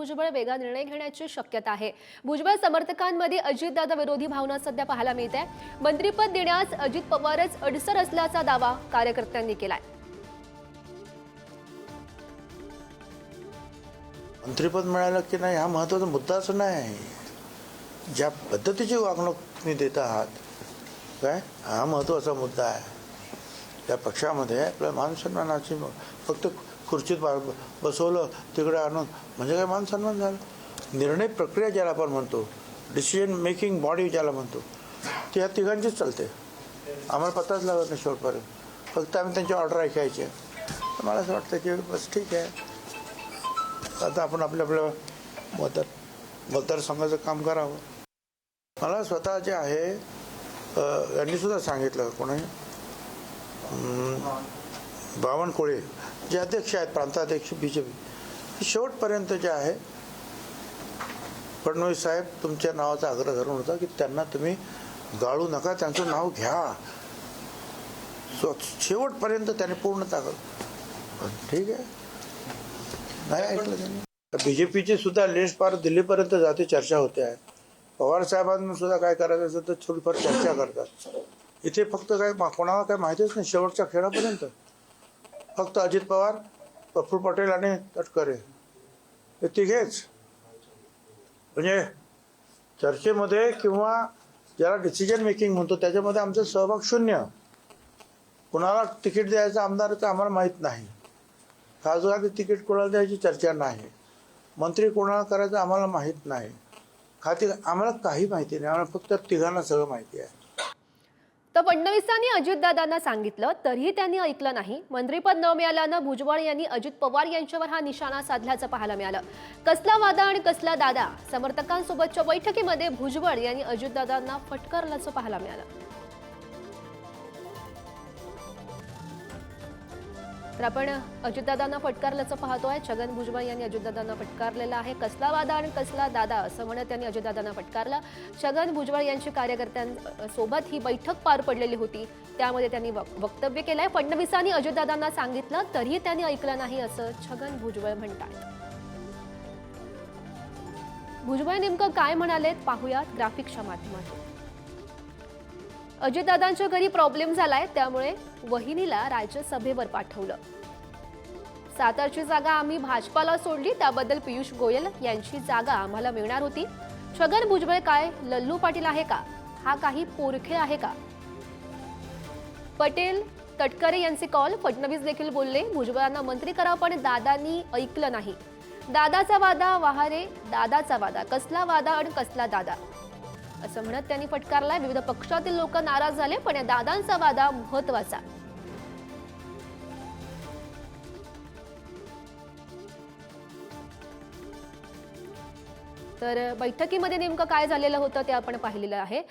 भुजबळ वेगळा निर्णय घेण्याची शक्यता आहे। भुजबळ समर्थकांमध्ये अजितदादा विरोधी भावना सध्या पाहायला मिळते। मंत्रिपद देण्यास अजित पवारच अडसर असल्याचा दावा कार्यकर्त्यांनी केलाय। मंत्रिपद मिळालं की नाही हा महत्त्वाचा मुद्दाच नाही। ज्या पद्धतीची वागणूक तुम्ही देत आहात काय हा महत्त्वाचा मुद्दा आहे। त्या पक्षामध्ये आपल्या मानसन्मानाची फक्त खुर्चीत बसवलं तिकडे आणून म्हणजे काय मानसन्मान झालं। निर्णय प्रक्रिया ज्याला आपण म्हणतो, डिसिजन मेकिंग बॉडी ज्याला म्हणतो, ती ह्या तिघांचीच चालते। आम्हाला पत्ताच लागत नाही शेवटपर्यंत, फक्त आम्ही त्यांची ऑर्डर ऐकायची। तर मला असं वाटतं की बस ठीक आहे, आता आपण आपल्या मतदारसंघाचं काम करावं। मला स्वतः जे आहे यांनी सुद्धा सांगितलं, कोणी बावनकुळे जे अध्यक्ष आहेत, प्रांताध्यक्ष BJP, शेवटपर्यंत जे आहे फडणवीस साहेब तुमच्या नावाचा आग्रह धरून होता की त्यांना तुम्ही गाळू नका, त्यांचं नाव घ्या। शेवटपर्यंत त्याने पूर्ण ताकद, ठीक आहे, नाही ऐकलं त्यांनी। BJPची सुद्धा लिस्ट पार दिल्लीपर्यंत जाते, चर्चा होते आहे। पवार साहेबांना सुद्धा काय करायचं असेल तर थोडीफार चर्चा करतात। इथे फक्त काय कोणाला काय माहितीच नाही, शेवटच्या खेळापर्यंत फक्त अजित पवार, प्रफुल्ल पटेल आणि तटकरे हे तिघेच। म्हणजे चर्चेमध्ये किंवा ज्याला डिसिजन मेकिंग म्हणतो त्याच्यामध्ये आमचा सहभाग शून्य। कुणाला तिकीट द्यायचं आमदाराचं आम्हाला माहीत नाही, खासदार तिकीट कोणाला द्यायची चर्चा नाही, मंत्री कोणाला करायचं आम्हाला माहीत नाही, खाती आम्हाला काही माहिती नाही, आम्हाला फक्त तिघांना सगळं माहिती आहे। तर फडणवीसांनी अजितदादांना सांगितलं तरीही त्यांनी ऐकलं नाही। मंत्रिपद न मिळाल्यानं भुजबळ यांनी अजित पवार यांच्यावर हा निशाणा साधल्याचं पाहायला मिळालं। कसला वादा आणि कसला दादा, समर्थकांसोबतच्या बैठकीमध्ये भुजबळ यांनी अजितदादांना फटकारल्याचं पाहायला मिळालं। तर आपण अजितदादांना फटकारल्याचं पाहतोय। छगन भुजबळ यांनी अजितदादांना फटकारलेलं आहे। कसला वादा आणि कसला दादा असं म्हणत त्यांनी अजितदादांना फटकारलं। छगन भुजबळ यांची कार्यकर्त्यांसोबत ही बैठक पार पडलेली होती, त्यामध्ये त्यांनी वक्तव्य केलंय। फडणवीसांनी अजितदादांना सांगितलं तरीही त्यांनी ऐकलं नाही असं छगन भुजबळ म्हणतात। भुजबळ नेमकं काय म्हणालेत पाहूयात ग्राफिक्सच्या माध्यमातून। अजितदादांच्या घरी प्रॉब्लेम झालाय, त्यामुळे वहिनीला राज्यसभेवर पाठवलं। सातारची जागा आम्ही भाजपाला सोडली, त्याबद्दल पियुष गोयल यांची जागा आम्हाला मिळणार होती। छगन भुजबळ काय लल्लू पाटील आहे का? हा काही पोरखे आहे का? पटेल तटकरे यांचे कॉल, फडणवीस देखील बोलले भुजबळांना मंत्री करा, पण दादांनी ऐकलं नाही। दादाचा वादा वहारे, दादाचा वादा, कसला वादा आणि कसला दादा असं म्हणत त्यांनी फटकारलाय। विविध पक्षातील लोक नाराज झाले, पण या दादांचा वादा महत्त्वाचा। तर बैठकीमध्ये नेमकं काय झालेलं होतं ते आपण पाहिलेलं आहे।